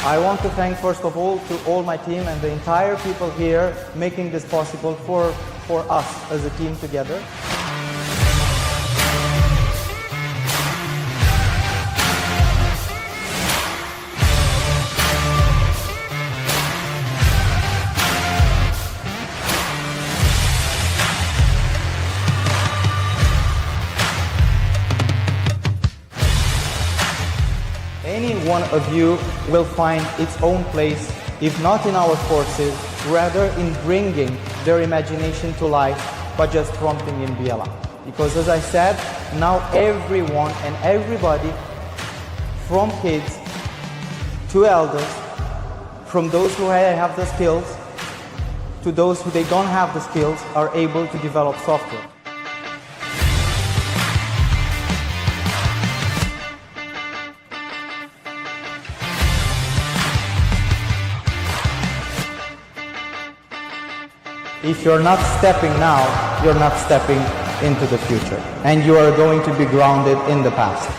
I want to thank first of all to all my team and the entire people here making this possible for us as a team together. Any one of you will find its own place, if not in our courses, rather in bringing their imagination to life by just prompting in Biela. Because as I said, now everyone and everybody, from kids to elders, from those who have the skills to those who they don't have the skills, are able to develop software. If you're not stepping now, you're not stepping into the future. And you are going to be grounded in the past.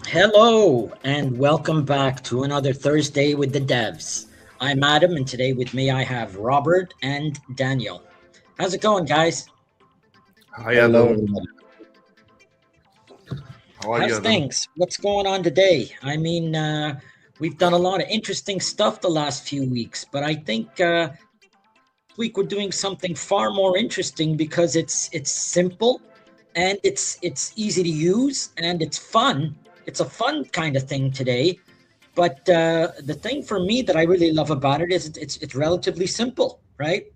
Hello and welcome back to another Thursday with the devs. I'm Adam and today with me I have Robert and Daniel. How's it going, guys? Hi, Adam. How are you, How's Adam? things? What's going on today? I mean, we've done a lot of interesting stuff the last few weeks, but I think this week we're doing something far more interesting because it's simple and it's easy to use and it's fun. It's a fun kind of thing today, but the thing for me that I really love about it is it's relatively simple, right?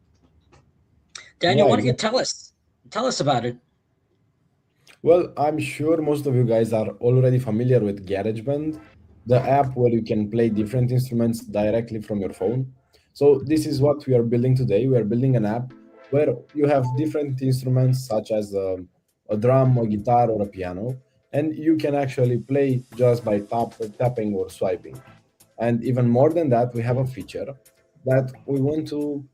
Daniel, why don't you tell us about it? Well, I'm sure most of you guys are already familiar with GarageBand, the app where you can play different instruments directly from your phone. So this is what we are building today. We are building an app where you have different instruments such as a drum, a guitar, or a piano. And you can actually play just by tapping or swiping. And even more than that, we have a feature that we want to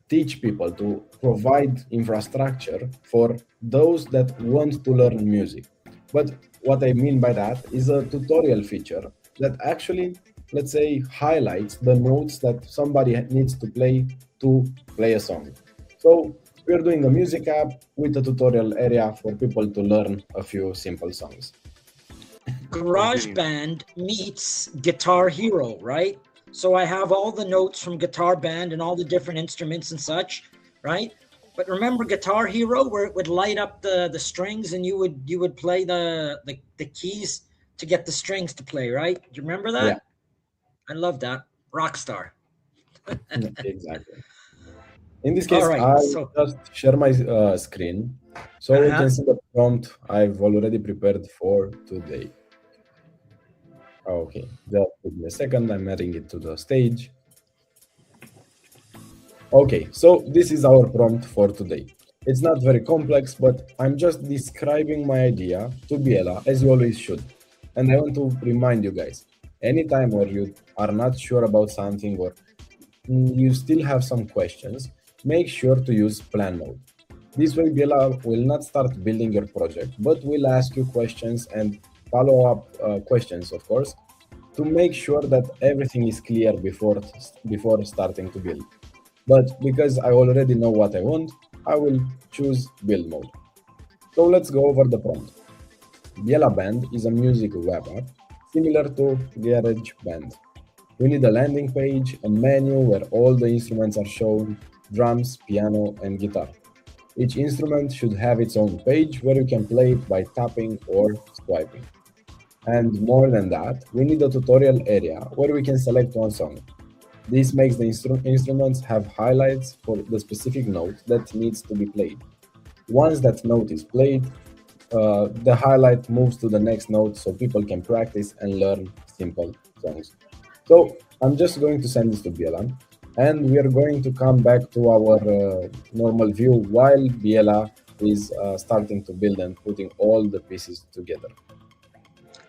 teach people, to provide infrastructure for those that want to learn music. But what I mean by that is a tutorial feature that actually, let's say, highlights the notes that somebody needs to play a song. So we're doing a music app with a tutorial area for people to learn a few simple songs. GarageBand meets Guitar Hero, right? So I have all the notes from Guitar Band and all the different instruments and such, right? But remember Guitar Hero where it would light up the strings and you would play the keys to get the strings to play, right? Do you remember that? Yeah. I love that. Rockstar. Exactly. In this case, Right, I'll just share my screen so you can see the prompt I've already prepared for today. Okay, just give me a second. I'm adding it to the stage. Okay, so this is our prompt for today. It's not very complex, but I'm just describing my idea to Biela, as you always should. And I want to remind you guys, anytime where you are not sure about something or you still have some questions, make sure to use plan mode. This way, Biela will not start building your project, but will ask you questions and follow-up questions, of course, to make sure that everything is clear before starting to build. But because I already know what I want, I will choose build mode. So let's go over the prompt. Biela Band is a music web app similar to GarageBand. We need a landing page, a menu where all the instruments are shown, drums, piano, and guitar. Each instrument should have its own page where you can play it by tapping or swiping. And more than that, we need a tutorial area where we can select one song. This makes the instruments have highlights for the specific note that needs to be played. Once that note is played, the highlight moves to the next note so people can practice and learn simple songs. So I'm just going to send this to Biela, and we are going to come back to our normal view while Biela is starting to build and putting all the pieces together.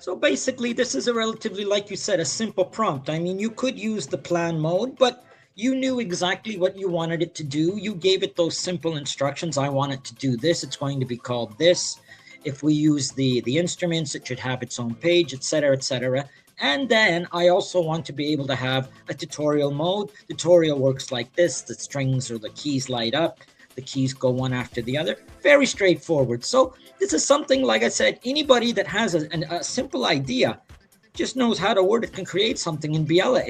So basically, this is a relatively, like you said, a simple prompt. I mean, you could use the plan mode, but you knew exactly what you wanted it to do. You gave it those simple instructions. I want it to do this. It's going to be called this. If we use the instruments, it should have its own page, etc., etc. And then I also want to be able to have a tutorial mode. Tutorial works like this. The strings or the keys light up. The keys go one after the other. Very straightforward. So this is something, like I said, anybody that has a simple idea just knows how to word it can create something in Biela.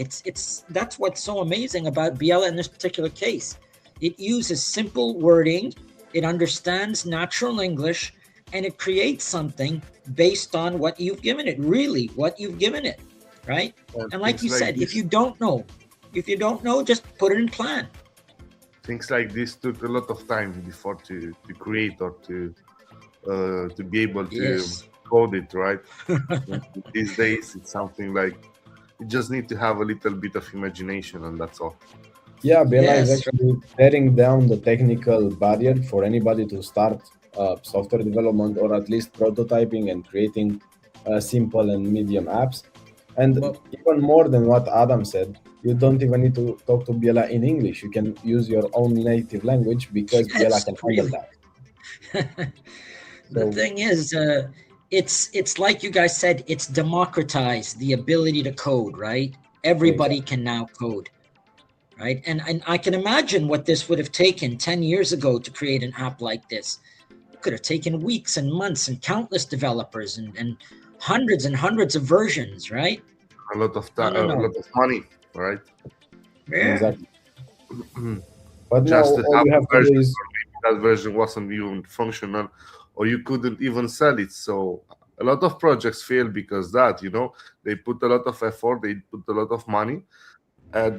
That's what's so amazing about Biela in this particular case. It uses simple wording. It understands natural English, and it creates something based on what you've given it, really what you've given it, right? And like you said, if you don't know, just put it in plan. Things like this took a lot of time before to create or to be able to code it, right? These days, it's something like you just need to have a little bit of imagination, and that's all. Yeah, Biela is actually tearing down the technical barrier for anybody to start software development or at least prototyping and creating simple and medium apps. And even more than what Adam said, you don't even need to talk to Biela in English. You can use your own native language because Biela can handle that. The thing is, it's like you guys said, it's democratized the ability to code, right? Everybody can now code, right? And I can imagine what this would have taken 10 years ago to create an app like this. It could have taken weeks and months and countless developers and hundreds and hundreds of versions, right? A lot of time, a lot of money, right? Yeah. Exactly. But just now to all have you have a to do version, is or maybe that version wasn't even functional, or you couldn't even sell it. So a lot of projects fail because that, they put a lot of effort, they put a lot of money,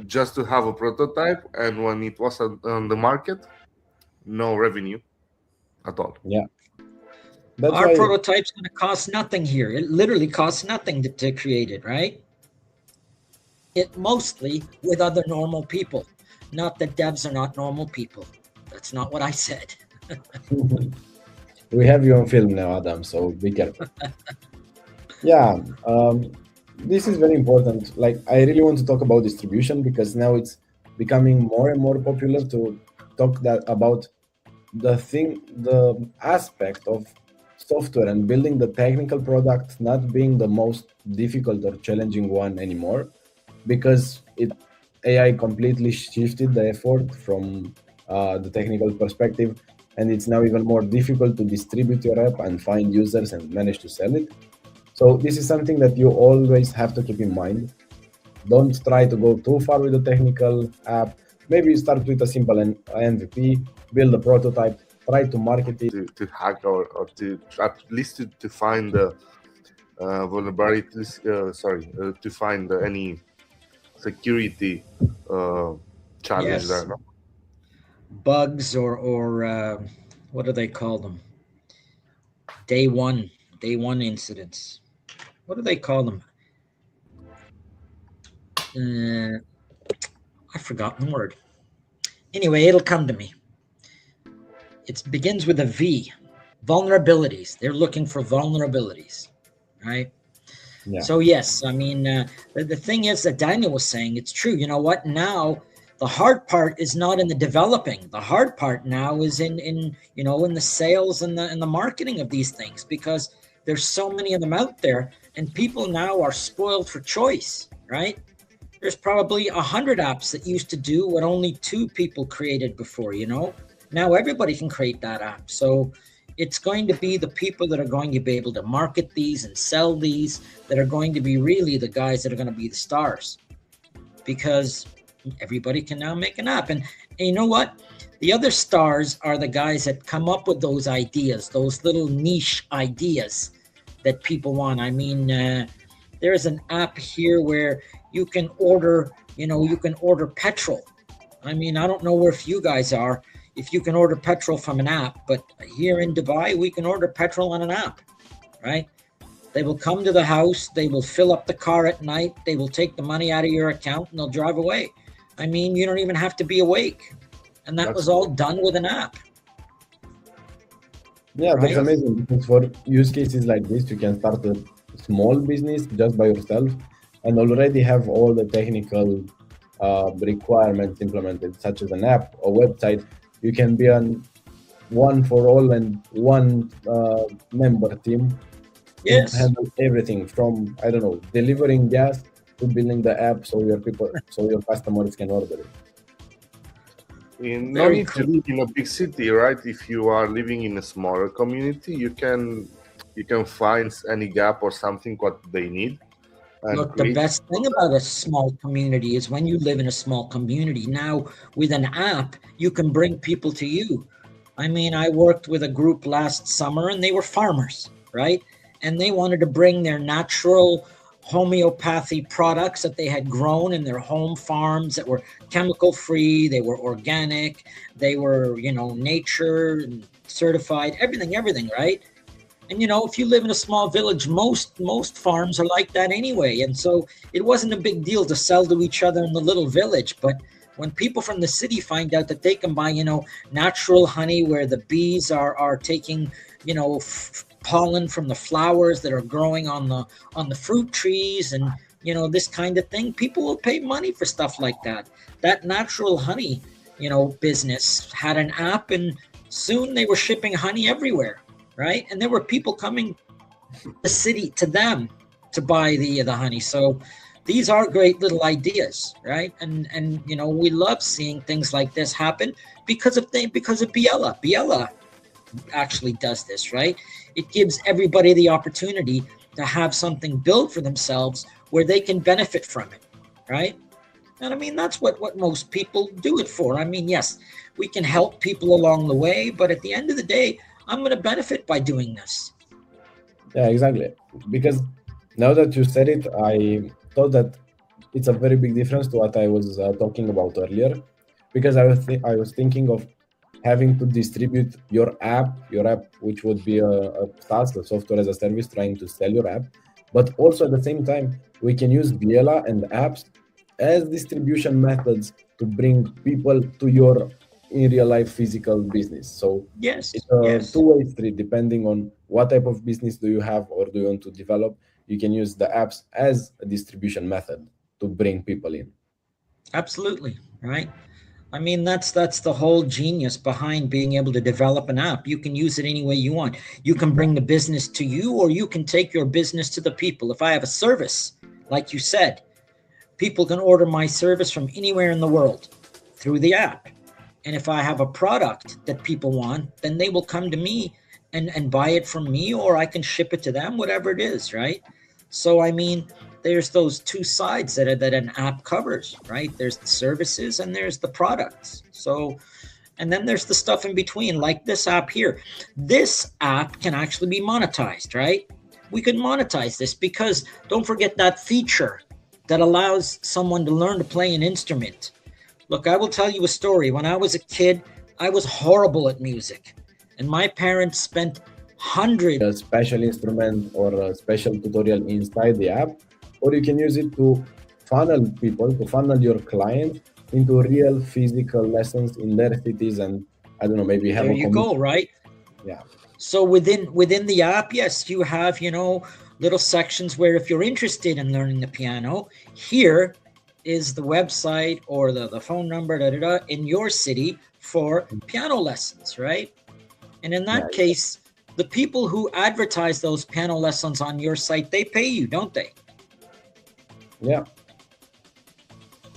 just to have a prototype, and when it was on the market, no revenue at all. Yeah. Our prototype's going to cost nothing here. It literally costs nothing to create it, right? It mostly with other normal people. Not that devs are not normal people. That's not what I said. We have you on film now, Adam, so be careful. Yeah, this is very important. Like, I really want to talk about distribution because now it's becoming more and more popular to talk about the aspect of software and building the technical product not being the most difficult or challenging one anymore, because AI completely shifted the effort from the technical perspective, and it's now even more difficult to distribute your app and find users and manage to sell it. So this is something that you always have to keep in mind. Don't try to go too far with the technical app. Maybe start with a simple MVP, build a prototype, try to market it. To hack or to at least to find the vulnerabilities, to find any security challenge there. No? Bugs or what do they call them? Day one incidents. What do they call them? I've forgotten the word. Anyway, it'll come to me. It begins with a V. Vulnerabilities. They're looking for vulnerabilities, right? Yeah. So yes, I mean, the thing is that Daniel was saying, it's true. You know what? Now the hard part is not in the developing. The hard part now is in the sales and the marketing of these things, because there's so many of them out there, and people now are spoiled for choice, right? There's probably 100 apps that used to do what only 2 people created before, Now everybody can create that app. So it's going to be the people that are going to be able to market these and sell these that are going to be really the guys that are going to be the stars. Because everybody can now make an app. And you know what? The other stars are the guys that come up with those ideas, those little niche ideas that people want. I mean, there's an app here where you can order, you can order petrol. I mean, I don't know where if you guys are, if you can order petrol from an app, but here in Dubai, we can order petrol on an app, right? They will come to the house, they will fill up the car at night, they will take the money out of your account and they'll drive away. I mean, you don't even have to be awake. And that was all done with an app. Yeah, that's amazing, because for use cases like this, you can start a small business just by yourself and already have all the technical requirements implemented, such as an app or website. You can be on one for all and one member team. Yes. Handle everything from, I don't know, delivering gas to building the app so your customers can order it. No need to live in a big city, right? If you are living in a smaller community, you can find any gap or something what they need. Look, the best thing about a small community is when you live in a small community. Now, with an app, you can bring people to you. I mean, I worked with a group last summer and they were farmers, right? And they wanted to bring their natural homeopathy products that they had grown in their home farms that were chemical free, they were organic, they were, nature certified, everything, right? And if you live in a small village, most farms are like that anyway. And so it wasn't a big deal to sell to each other in the little village. But when people from the city find out that they can buy, natural honey where the bees are taking, pollen from the flowers that are growing on the fruit trees and, this kind of thing, people will pay money for stuff like that. That natural honey, business had an app, and soon they were shipping honey everywhere. Right. And there were people coming to the city to them to buy the honey. So these are great little ideas. Right. And we love seeing things like this happen because of Biela. Biela actually does this. Right. It gives everybody the opportunity to have something built for themselves where they can benefit from it. Right. And I mean, that's what most people do it for. I mean, yes, we can help people along the way, but at the end of the day, I'm going to benefit by doing this. Yeah, exactly. Because now that you said it, I thought that it's a very big difference to what I was talking about earlier. Because I was thinking of having to distribute your app, which would be a SaaS, a software as a service, trying to sell your app. But also at the same time, we can use Biela and apps as distribution methods to bring people to your in real life physical business. So yes, it's a two-way street. Depending on what type of business do you have or do you want to develop, you can use the apps as a distribution method to bring people in. Absolutely, right? I mean, that's the whole genius behind being able to develop an app. You can use it any way you want. You can bring the business to you, or you can take your business to the people. If I have a service, like you said, people can order my service from anywhere in the world through the app. And if I have a product that people want, then they will come to me and buy it from me, or I can ship it to them, whatever it is, right? So, I mean, there's those two sides that an app covers, right? There's the services and there's the products. So, and then there's the stuff in between, like this app here. This app can actually be monetized, right? We could monetize this because don't forget that feature that allows someone to learn to play an instrument. Look, I will tell you a story. When I was a kid, I was horrible at music. And my parents spent hundreds. A special instrument or a special tutorial inside the app, or you can use it to funnel people, to funnel your client into real physical lessons in their cities. And I don't know, maybe have there you go, right? Yeah. So within the app, yes, you have, little sections where if you're interested in learning the piano, here is the website or the phone number in your city for piano lessons, right? And in that case, the people who advertise those piano lessons on your site, they pay you, don't they? Yeah.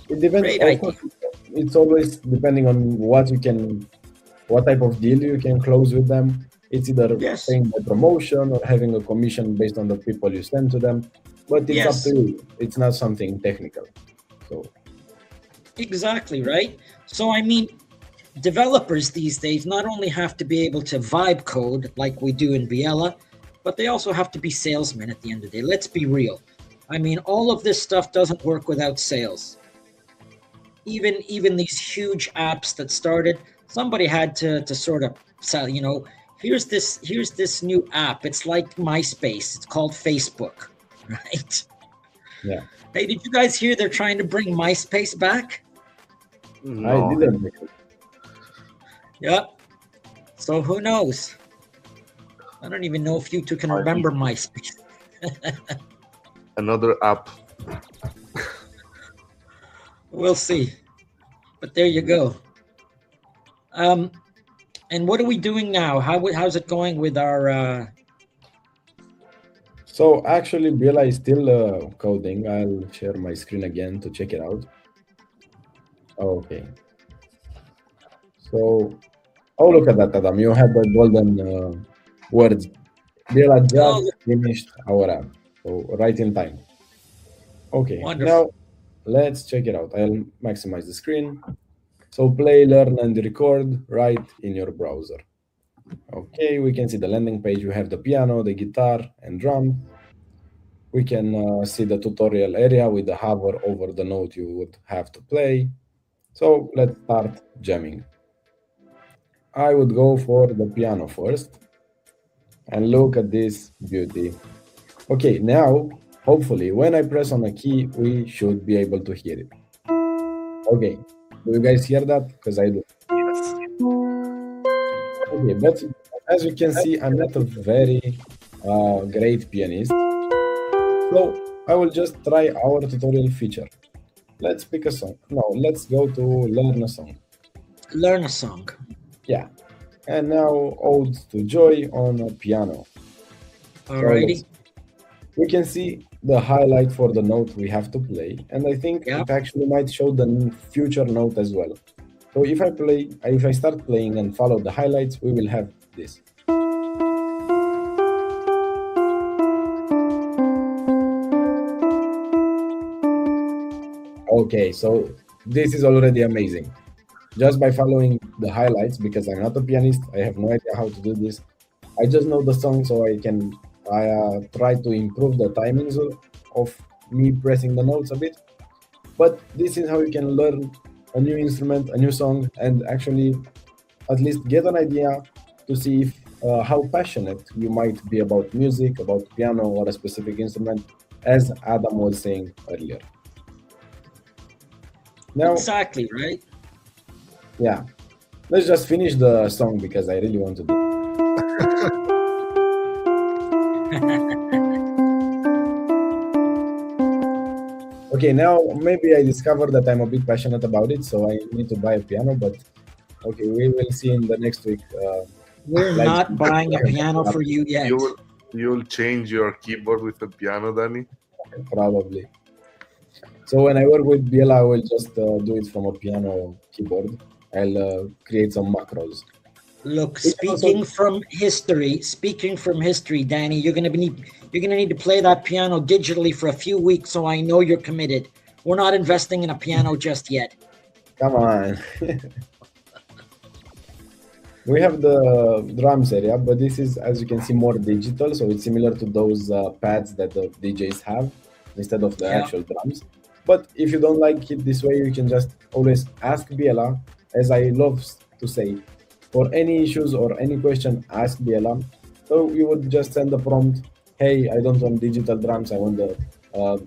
It depends. It's always depending on what type of deal you can close with them. It's either paying by promotion or having a commission based on the people you send to them. But it's up to you. It's not something technical. So Exactly, right? So, I mean, developers these days not only have to be able to vibe code like we do in Biela, but they also have to be salesmen at the end of the day. Let's be real. I mean, all of this stuff doesn't work without sales. Even these huge apps that started, somebody had to sort of sell, here's this new app. It's like MySpace. It's called Facebook, right? Yeah, Hey, did you guys hear they're trying to bring MySpace back? I No, didn't. Yep. So who knows? I don't even know if you two can I remember MySpace. another app. We'll see. But there you go. And what are we doing now? How's it going with our? So actually, Biela is still coding. I'll share my screen again to check it out. Okay. So, oh, look at that, Adam. You have the golden words. Biela Oh, just finished our app. So, right in time. Okay, wonderful. now let's check it out. I'll maximize the screen. So, play, learn, and record right in your browser. Okay, we can see the landing page. We have the piano, the guitar, and drum. We can see the tutorial area with the hover over the note you would have to play. So let's start jamming. I would go for the piano first and look at this beauty. Okay, now hopefully when I press on a key, we should be able to hear it. Okay, do you guys hear that? Because I do. Okay, but as you can see, I'm not a very great pianist. So I will just try our tutorial feature. Let's pick a song. No, let's go to learn a song. Learn a song. Yeah. And now Ode to Joy on a piano. Alrighty. We can see the highlight for the note we have to play, and I think Yeah. it actually might show the future note as well. So if I start playing and follow the highlights, we will have this. Okay, so this is already amazing. Just by following the highlights, because I'm not a pianist, I have no idea how to do this. I just know the song, so I try to improve the timings of me pressing the notes a bit. But this is how you can learn a new instrument, a new song, and actually at least get an idea to see if, how passionate you might be about music, about piano, or a specific instrument, as Adam was saying earlier. Now, Exactly, right? yeah, let's just finish the song because I really want to do. Okay, now maybe I discovered that I'm a bit passionate about it, so I need to buy a piano. But okay, we will see in the next week. We're Live not stream. buying a piano for you yet. You'll change your keyboard with the piano, Danny. Probably. So when I work with Biela, I will just do it from a piano keyboard. I'll create some macros. Look, We can also- speaking from history, Danny, you're gonna need to play that piano digitally for a few weeks, so I know you're committed. We're not investing in a piano just yet. Come on. We have the drums area, but this is, as you can see, more digital. So it's similar to those pads that the DJs have instead of the Yeah. actual drums. But if you don't like it this way, you can just always ask Biela, as I love to say, for any issues or any question, ask Biela. So you would just send the prompt, hey, I don't want digital drums, I want the,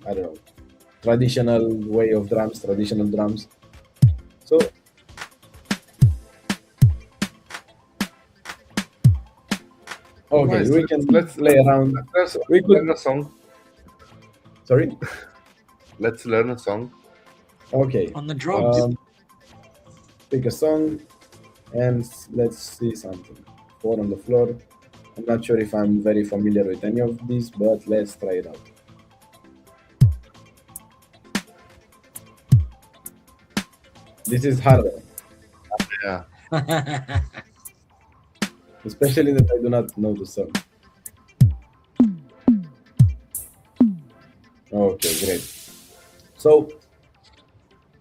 I don't know, traditional way of drums, traditional drums. So okay, Nice. we can Let's play around. let's We could, learn a song. sorry? Let's learn a song. Okay. On the drums. Pick a song and let's see something. Four on the floor. I'm not sure if I'm very familiar with any of these, but let's try it out. This is harder, Yeah. especially that I do not know the song. Okay, great. So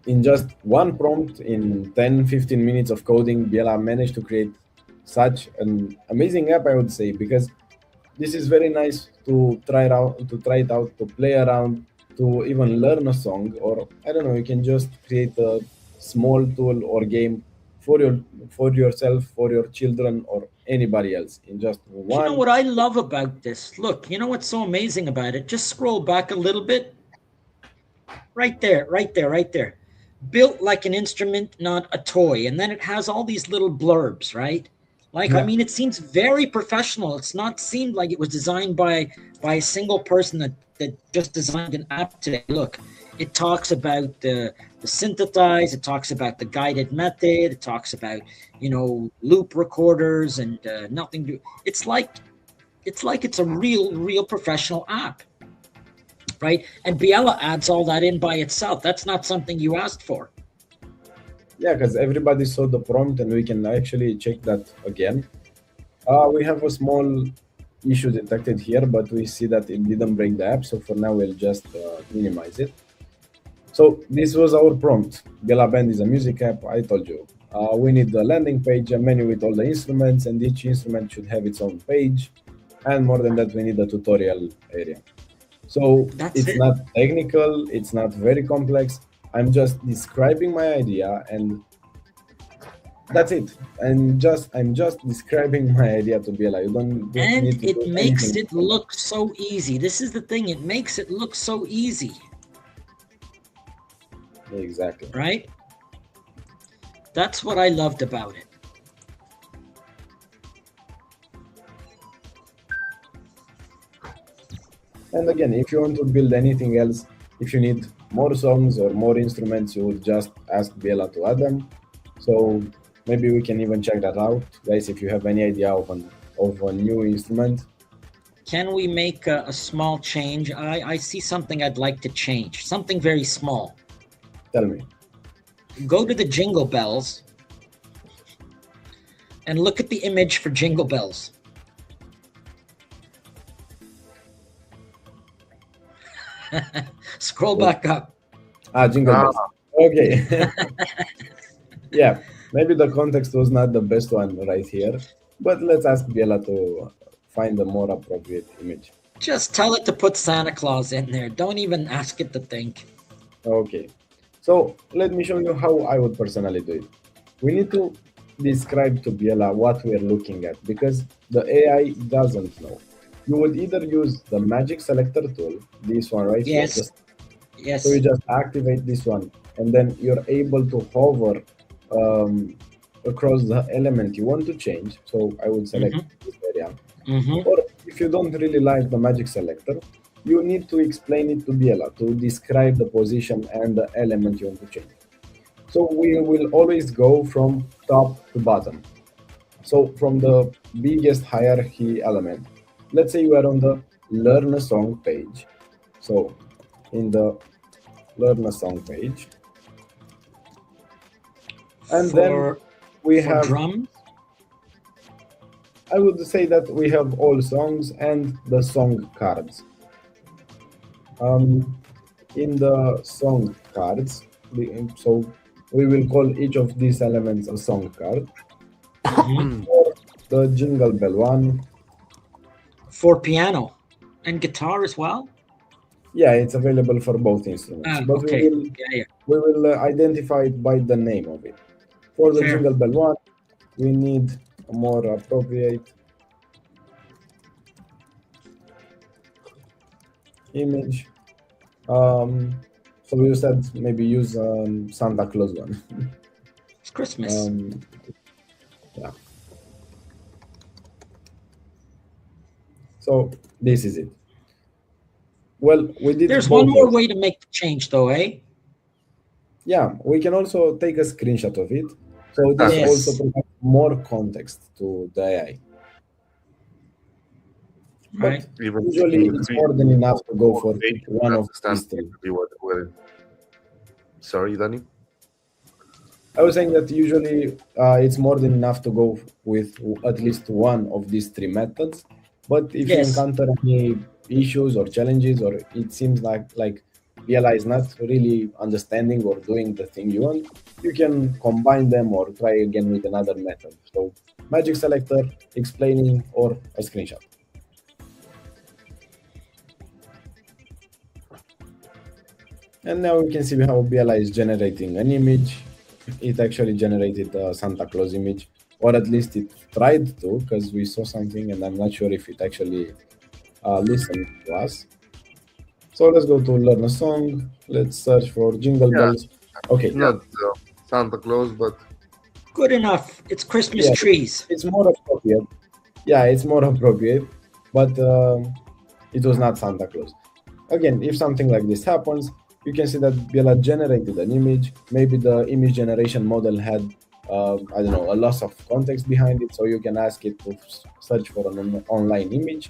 in just one prompt, in 10-15 minutes of coding, Biela managed to create such an amazing app, I would say, because this is very nice to try it out, to play around, to even learn a song, or I don't know, you can just create a small tool or game for yourself, for your children, or anybody else in just You know one. what I love about this? Look, you know what's so amazing about it? Just scroll back a little bit. Right there, right there, right there. Built like an instrument, not a toy. And then it has all these little blurbs, right? Like, I Yeah, mean, it seems very professional. It's not seemed like it was designed by a single person that just designed an app today. Look, it talks about the synthesize, it talks about the guided method, it talks about, loop recorders and nothing to it's a real professional app, right? And Biela adds all that in by itself. That's not something you asked for. yeah, because everybody saw the prompt, and we can actually check that again. We have a small issue detected here, but we see that it didn't break the app. So for now, we'll just minimize it. So this was our prompt. Biela Band is a music app. I told you. We need the landing page, a menu with all the instruments, and each instrument should have its own page. And more than that, we need a tutorial area. So That's it's it. not technical. It's not very complex. I'm just describing my idea, and that's it. I'm just describing my idea to Biela. You don't And need to it do makes anything. it look so easy. This is the thing. It makes it look so easy, Exactly. right? That's what I loved about it. And again, if you want to build anything else, if you need more songs or more instruments, you would just ask Biela to add them. So maybe we can even check that out, guys. If you have any idea of a new instrument, Can we make a small change? I see something I'd like to change. Something very small. tell me. Go to the Jingle Bells and look at the image for Jingle Bells. Scroll back up. Jingle bells. Okay. Yeah, maybe the context was not the best one right here, but let's ask Biela to find a more appropriate image. Just tell it to put Santa Claus in there. Don't even ask it to think. Okay, so let me show you how I would personally do it. We need to describe to Biela what we're looking at because the AI doesn't know. You would either use the magic selector tool, this one right Yes. here. Yes. So you just activate this one, and then you're able to hover across the element you want to change. So I would select this area. Or if you don't really like the magic selector, you need to explain it to Biela to describe the position and the element you want to change. So we will always go from top to bottom. So from the biggest hierarchy element, let's say you are on the learn a song page. So in the learn a song page, and then we have drums. I would say that we have all songs and the song cards. In the song cards, so we will call each of these elements a song card. For the jingle bell one, For piano and guitar as well. yeah, it's available for both instruments. But Okay. we will identify it by the name of it. For the Fair. jingle bell one, we need a more appropriate image. So you said maybe use Santa Claus one. It's Christmas. Yeah. So this is it. Well, we did. There's both one more ways. way to make the change, though, eh? Yeah, we can also take a screenshot of it. So this Yes. also provides more context to the AI. But Right. usually it's more than enough to go for one of these three. Sorry, Danny? I was saying that usually it's more than enough to go with at least one of these three methods. But if you Yes. encounter any issues or challenges, or it seems like Biela is not really understanding or doing the thing you want, you can combine them or try again with another method. So magic selector, explaining, or a screenshot. And now we can see how Biela is generating an image. It actually generated a Santa Claus image, or at least it tried to, because we saw something and I'm not sure if it actually listened to us. So let's go to learn a song. Let's search for Jingle Yeah. Bells. Okay. Not Santa Claus, but Good enough. It's Christmas Yeah. trees. It's more appropriate. Yeah, it's more appropriate, but it was not Santa Claus. Again, if something like this happens, you can see that Biela generated an image. Maybe the image generation model had, I don't know, a loss of context behind it, so you can ask it to search for an online image.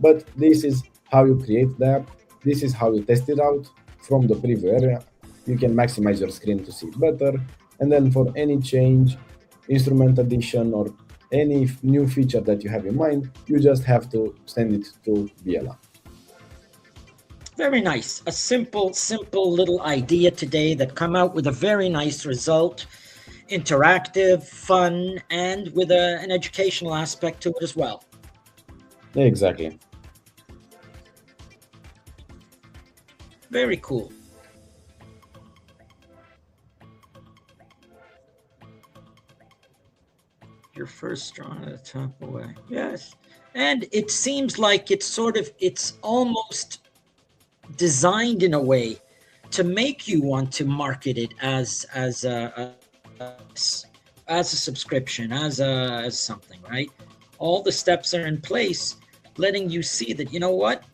But this is how you create the app. This is how you test it out from the preview area. You can maximize your screen to see it better. And then for any change, instrument addition, or any new feature that you have in mind, you just have to send it to Biela. Very nice. A simple little idea today that come out with a very nice result. Interactive, fun, and with an educational aspect to it as well. Exactly. Very cool. Your first drawn at the top away. Yes. And it seems like it's almost designed in a way to make you want to market it as a subscription, as something, right? All the steps are in place, letting you see that, you know what?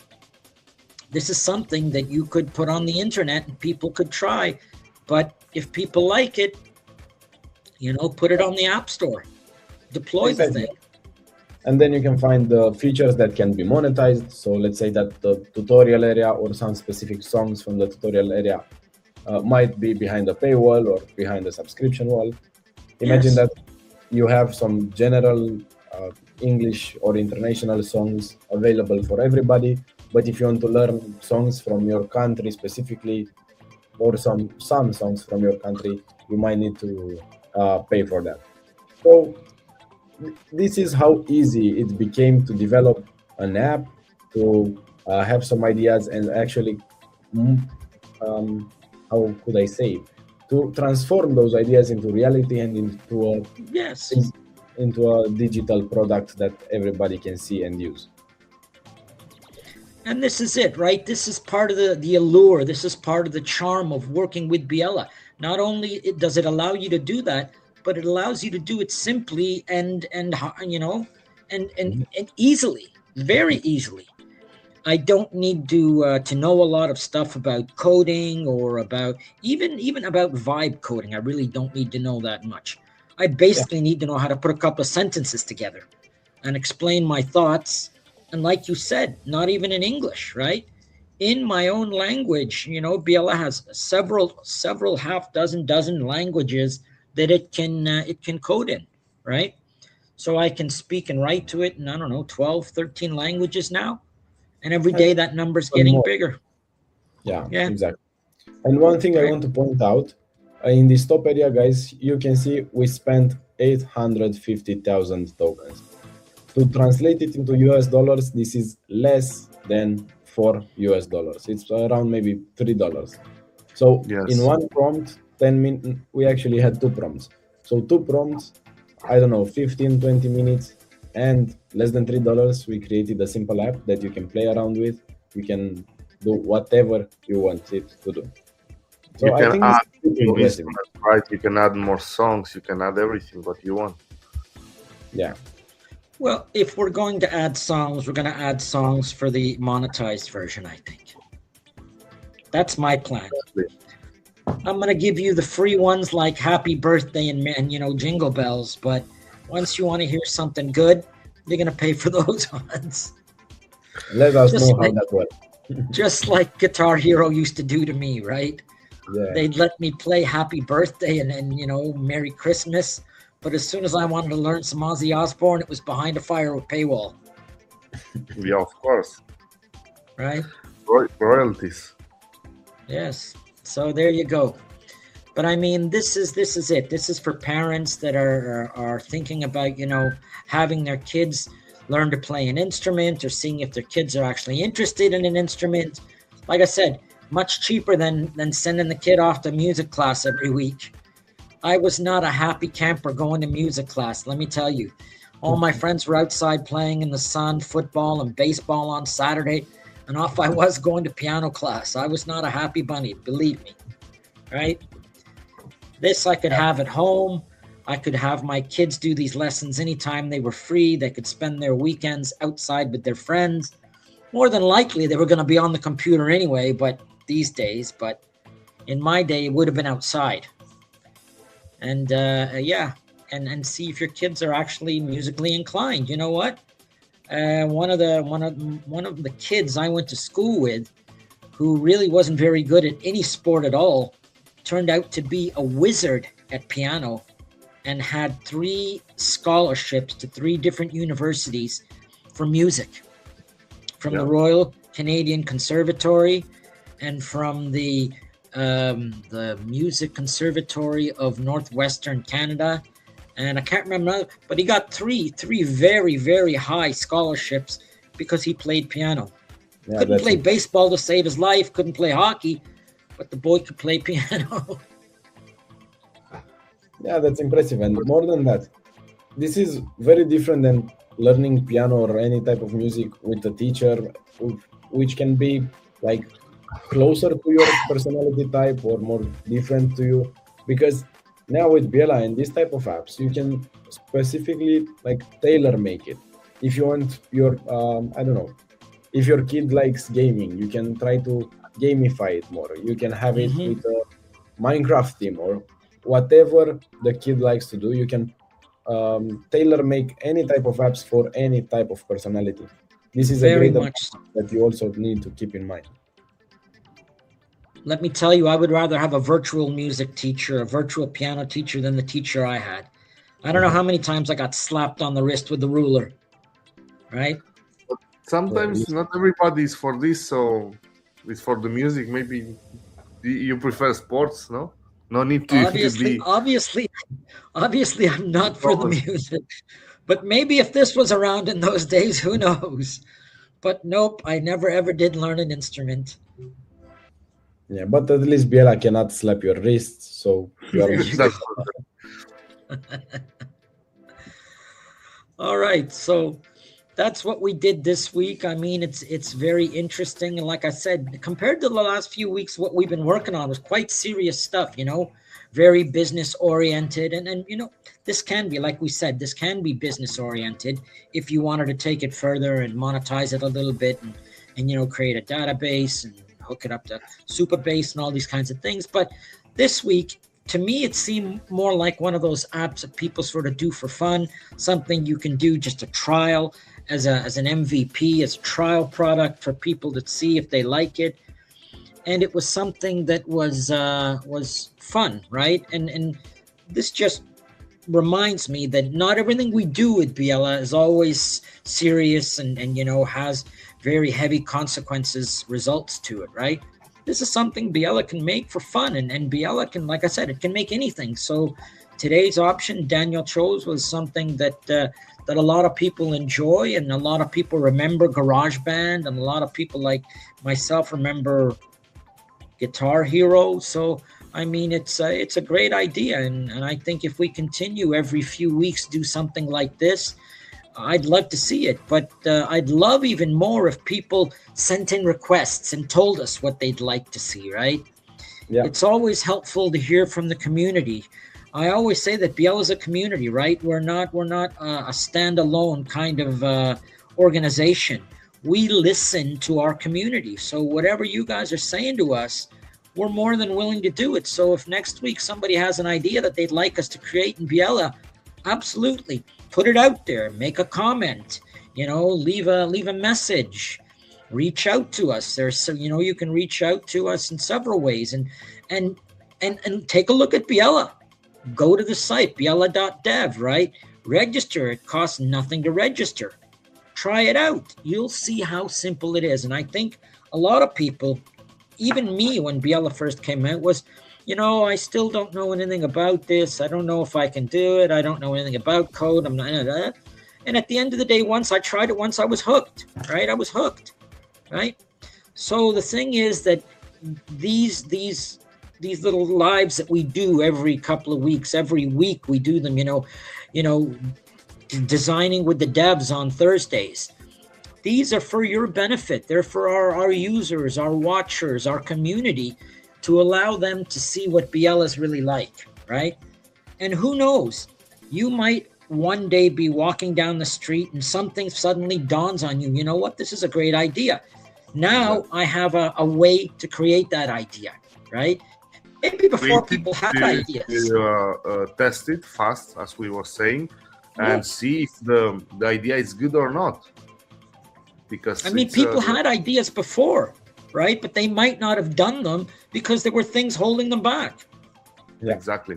This is something that you could put on the internet and people could try. But if people like it, put it on the App Store. Deploy the thing. And then you can find the features that can be monetized. So let's say that the tutorial area or some specific songs from the tutorial area might be behind a paywall or behind a subscription wall. Imagine that you have some general English or international songs available for everybody. But if you want to learn songs from your country specifically, or some songs from your country, you might need to pay for that. So this is how easy it became to develop an app, to have some ideas and actually, how could I say, to transform those ideas into reality and into a digital product that everybody can see and use. And this is it, right? This is part of the allure. This is part of the charm of working with Biela. Not only does it allow you to do that, but it allows you to do it simply and easily, very easily. I don't need to know a lot of stuff about coding or about even about vibe coding. I really don't need to know that much. I basically need to know how to put a couple of sentences together and explain my thoughts. And like you said, not even in English, right? In my own language, Biela has several half dozen languages that it can code in, right? So I can speak and write to it in, 12, 13 languages now. And every day that number's getting bigger. Yeah, exactly. And one thing I want to point out, in this top area, guys, you can see we spent 850,000 tokens. To translate it into US dollars, this is less than $4. It's around maybe $3. So in one prompt, 10 minutes, we actually had 2 prompts. So 2 prompts, I don't know, 15, 20 minutes, and less than $3, we created a simple app that you can play around with. You can do whatever you want it to do. So I think add it's impressive. Right? You can add more songs. You can add everything what you want. Yeah. Well, if we're going to add songs, we're going to add songs for the monetized version, I think. That's my plan. I'm going to give you the free ones like Happy Birthday and Jingle Bells, but once you want to hear something good, you're going to pay for those ones. Let us know how that works. Just like Guitar Hero used to do to me, right? Yeah. They'd let me play Happy Birthday and Merry Christmas. But as soon as I wanted to learn some Ozzy Osbourne, it was behind a fire with paywall. Yeah, of course. Right? Royalties. Yes. So there you go. But I mean, this is it. This is for parents that are thinking about, having their kids learn to play an instrument, or seeing if their kids are actually interested in an instrument. Like I said, much cheaper than sending the kid off to music class every week. I was not a happy camper going to music class, let me tell you. All my friends were outside playing in the sun, football and baseball on Saturday, and off I was going to piano class. I was not a happy bunny, believe me. Right? This I could have at home. I could have my kids do these lessons anytime they were free. They could spend their weekends outside with their friends. More than likely, they were going to be on the computer anyway, but these days. But in my day, it would have been outside. And and see if your kids are actually musically inclined. You know what? One of the kids I went to school with, who really wasn't very good at any sport at all, turned out to be a wizard at piano, and had 3 scholarships to 3 different universities for music, from the Royal Canadian Conservatory and from the Music Conservatory of Northwestern Canada, and I can't remember, but he got three very, very high scholarships because he played piano. Couldn't play baseball to save his life, couldn't play hockey, but the boy could play piano. Yeah, that's impressive. And more than that, this is very different than learning piano or any type of music with a teacher, which can be like closer to your personality type or more different to you. Because now with Biela and this type of apps, you can specifically like tailor make it. If you want your, I don't know, if your kid likes gaming, you can try to gamify it more. You can have it with a Minecraft theme or whatever the kid likes to do. You can tailor make any type of apps for any type of personality. This is Very a great much approach that you also need to keep in mind. Let me tell you, I would rather have a virtual music teacher, a virtual piano teacher, than the teacher I had. I don't know how many times I got slapped on the wrist with the ruler, right? Sometimes not everybody is for this, so it's for the music. Maybe you prefer sports, no? No need to be... Obviously, I'm not for the music. But maybe if this was around in those days, who knows? But nope, I never ever did learn an instrument. Yeah, but at least Biela cannot slap your wrists, so you are... All right, so that's what we did this week. I mean, it's very interesting, and like I said, compared to the last few weeks, what we've been working on was quite serious stuff, very business oriented, and this can be, like we said, this can be business oriented if you wanted to take it further and monetize it a little bit, and create a database and hook it up to Supabase and all these kinds of things. But this week, to me, it seemed more like one of those apps that people sort of do for fun, something you can do just a trial as an MVP, as a trial product for people to see if they like it. And it was something that was fun, right? And this just reminds me that not everything we do with Biela is always serious and has very heavy consequences, results to it, right? This is something Biela can make for fun, and Biela can, like I said, it can make anything. So today's option Daniel chose was something that a lot of people enjoy, and a lot of people remember GarageBand, and a lot of people like myself remember Guitar Hero. So I mean, it's a great idea, and I think if we continue every few weeks do something like this, I'd love to see it. But I'd love even more if people sent in requests and told us what they'd like to see, right? Yeah. It's always helpful to hear from the community. I always say that Biela is a community, right? We're not a standalone kind of organization. We listen to our community. So whatever you guys are saying to us, we're more than willing to do it. So if next week somebody has an idea that they'd like us to create in Biela, absolutely. Put it out there, make a comment, leave a message, reach out to us. There's, you can reach out to us in several ways, and take a look at Biela. Go to the site, biela.dev, right? Register. It costs nothing to register. Try it out. You'll see how simple it is. And I think a lot of people even me, when Biela first came out, was, I still don't know anything about this. I don't know if I can do it. I don't know anything about code. I'm not. And at the end of the day, once I tried it, once I was hooked, right? I was hooked, right? So the thing is that these little lives that we do every couple of weeks, every week we do them, designing with the devs on Thursdays. These are for your benefit. They're for our users, our watchers, our community, to allow them to see what Biela is really like, right? And who knows, you might one day be walking down the street and something suddenly dawns on you. You know what? This is a great idea. Now I have a way to create that idea, right? Maybe before people had ideas. Test it fast, as we were saying, and see if the idea is good or not. Because people had ideas before, right? But they might not have done them because there were things holding them back. Yeah. Exactly.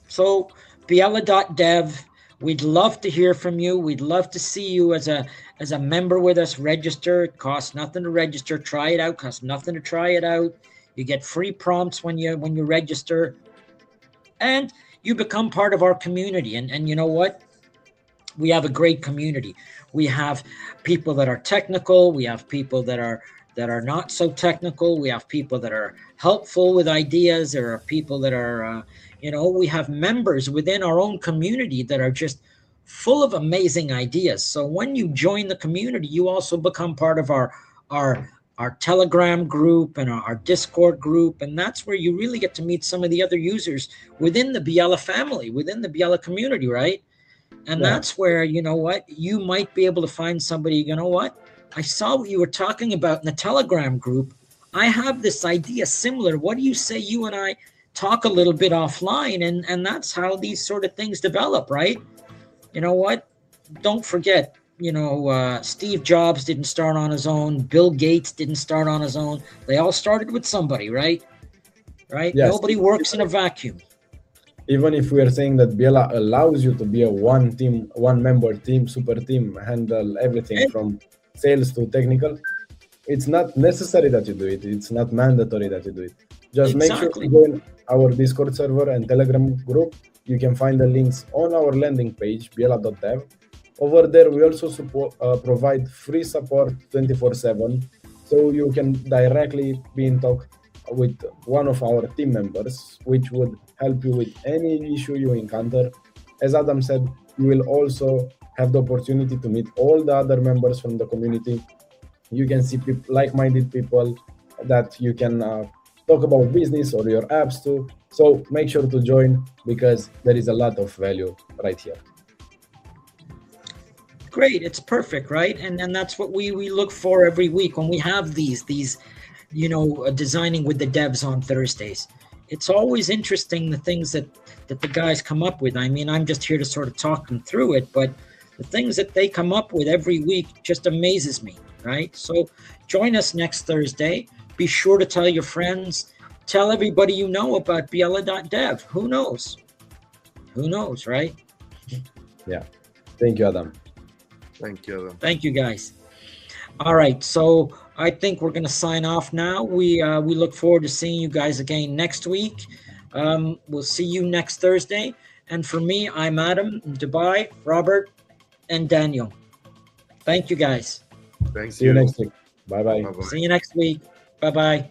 So Biela.dev, we'd love to hear from you. We'd love to see you as a member with us. Register. It costs nothing to register. Try it out. It costs nothing to try it out. You get free prompts when you register, and you become part of our community. And you know what? We have a great community. We have people that are technical. We have people that are not so technical. We have people that are helpful with ideas. There are people that are, we have members within our own community that are just full of amazing ideas. So when you join the community, you also become part of our Telegram group and our Discord group. And that's where you really get to meet some of the other users within the Biela family, within the Biela community, right? And that's where, you might be able to find somebody, I saw what you were talking about in the Telegram group. I have this idea similar. What do you say you and I talk a little bit offline? And that's how these sort of things develop, right? You know what? Don't forget, Steve Jobs didn't start on his own. Bill Gates didn't start on his own. They all started with somebody, right? Right? Yes. Nobody works in a vacuum. Even if we are saying that Biela allows you to be a one member team, super team, handle everything from sales to technical, it's not necessary that you do it. It's not mandatory that you do it. Just make sure to join our Discord server and Telegram group. You can find the links on our landing page, biela.dev. Over there, we also provide free support 24/7, so you can directly be in talk with one of our team members, which would help you with any issue you encounter. As Adam said, you will also have the opportunity to meet all the other members from the community. You can see like-minded people that you can talk about business or your apps to. So make sure to join, because there is a lot of value right here. Great, it's perfect, right? And that's what we look for every week when we have these designing with the devs on Thursdays. It's always interesting, the things that the guys come up with. I mean, I'm just here to sort of talk them through it, but the things that they come up with every week just amazes me, right? So join us next Thursday. Be sure to tell your friends. Tell everybody you know about Biela.dev. Who knows? Who knows, right? Yeah. Thank you, Adam. Thank you, Adam. Thank you, guys. All right, so I think we're going to sign off now. We look forward to seeing you guys again next week. We'll see you next Thursday. And for me, I'm Adam, Dubai, Robert, and Daniel. Thank you, guys. Thank you. See you next week. Bye-bye. See you next week. Bye-bye.